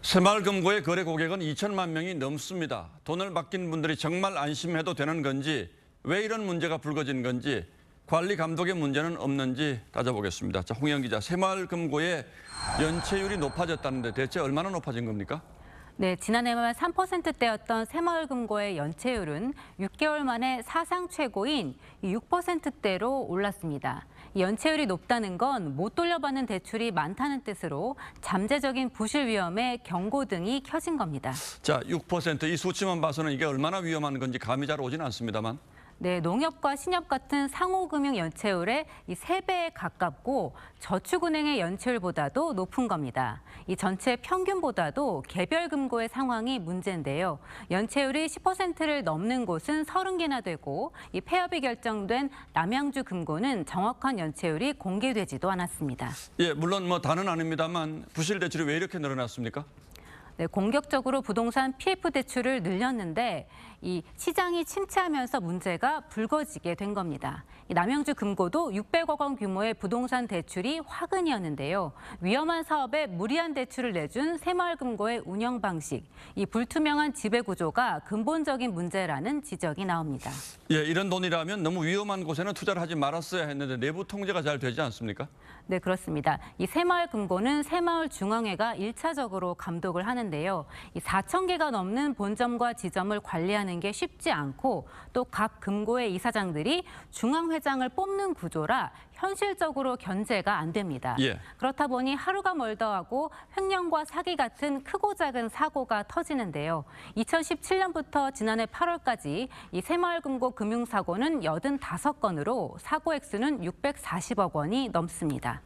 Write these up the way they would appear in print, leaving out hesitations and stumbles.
새마을금고의 거래 고객은 2천만 명이 넘습니다. 돈을 맡긴 분들이 정말 안심해도 되는 건지, 왜 이런 문제가 불거진 건지, 관리 감독의 문제는 없는지 따져보겠습니다. 자, 홍영 기자, 새마을금고의 연체율이 높아졌다는데 대체 얼마나 높아진 겁니까? 네, 지난해 말 3%대였던 새마을금고의 연체율은 6개월 만에 사상 최고인 6%대로 올랐습니다. 연체율이 높다는 건 못 돌려받는 대출이 많다는 뜻으로 잠재적인 부실 위험에 경고 등이 켜진 겁니다. 자, 6%이 수치만 봐서는 이게 얼마나 위험한 건지 감이 잘 오지는 않습니다만. 네, 농협과 신협 같은 상호금융 연체율의 3배에 가깝고 저축은행의 연체율보다도 높은 겁니다. 이 전체 평균보다도 개별 금고의 상황이 문제인데요. 연체율이 10%를 넘는 곳은 30개나 되고 이 폐업이 결정된 남양주 금고는 정확한 연체율이 공개되지도 않았습니다. 예, 물론 다는 아닙니다만 부실 대출이 왜 이렇게 늘어났습니까? 네, 공격적으로 부동산 PF 대출을 늘렸는데 이 시장이 침체하면서 문제가 불거지게 된 겁니다. 이 남양주 금고도 600억 원 규모의 부동산 대출이 화근이었는데요. 위험한 사업에 무리한 대출을 내준 새마을금고의 운영 방식, 이 불투명한 지배 구조가 근본적인 문제라는 지적이 나옵니다. 예, 이런 돈이라면 너무 위험한 곳에는 투자를 하지 말았어야 했는데 내부 통제가 잘 되지 않습니까? 네, 그렇습니다. 이 새마을금고는 새마을중앙회가 1차적으로 감독을 하는데요. 이 4,000개가 넘는 본점과 지점을 관리하는 게 쉽지 않고 또 각 금고의 이사장들이 중앙회장을 뽑는 구조라 현실적으로 견제가 안 됩니다. 예. 그렇다 보니 하루가 멀다 하고 횡령과 사기 같은 크고 작은 사고가 터지는데요. 2017년부터 지난해 8월까지 이 새마을금고 금융사고는 85건으로 사고 액수는 640억 원이 넘습니다.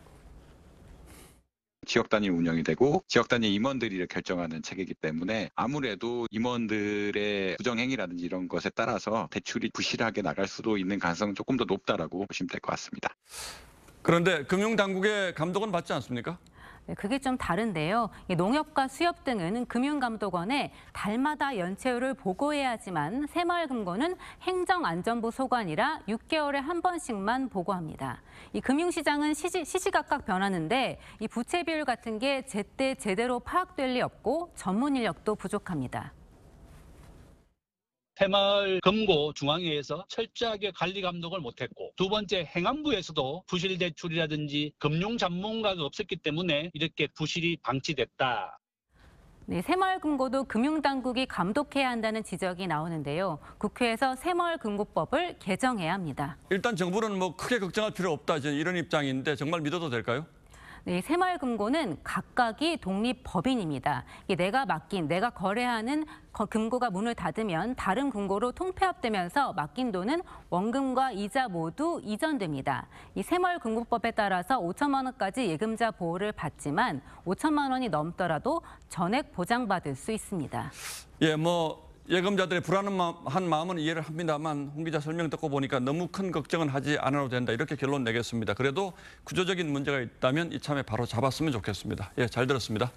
지역 단위 운영이 되고 지역 단위 임원들이 결정하는 체계이기 때문에 아무래도 임원들의 부정행위라든지 이런 것에 따라서 대출이 부실하게 나갈 수도 있는 가능성은 조금 더 높다라고 보시면 될 것 같습니다. 그런데 금융당국의 감독은 받지 않습니까? 네, 그게 좀 다른데요. 농협과 수협 등은 금융감독원에 달마다 연체율을 보고해야 하지만 새마을금고는 행정안전부 소관이라 6개월에 한 번씩만 보고합니다. 이 금융시장은 시시각각 변하는데 이 부채 비율 같은 게 제때 제대로 파악될 리 없고 전문 인력도 부족합니다. 새마을금고 중앙회에서 철저하게 관리 감독을 못했고, 두 번째 행안부에서도 부실 대출이라든지 금융 전문가가 없었기 때문에 이렇게 부실이 방치됐다. 네, 새마을금고도 금융당국이 감독해야 한다는 지적이 나오는데요. 국회에서 새마을금고법을 개정해야 합니다. 일단 정부는 크게 걱정할 필요 없다 이런 입장인데 정말 믿어도 될까요? 네, 새마을금고는 각각이 독립법인입니다. 내가 거래하는 금고가 문을 닫으면 다른 금고로 통폐합되면서 맡긴 돈은 원금과 이자 모두 이전됩니다. 이 새마을금고법에 따라서 5천만 원까지 예금자 보호를 받지만 5천만 원이 넘더라도 전액 보장받을 수 있습니다. 예, 예금자들의 불안한 마음은 이해를 합니다만 홍 기자 설명 듣고 보니까 너무 큰 걱정은 하지 않아도 된다 이렇게 결론 내겠습니다. 그래도 구조적인 문제가 있다면 이참에 바로 잡았으면 좋겠습니다. 예, 잘 들었습니다.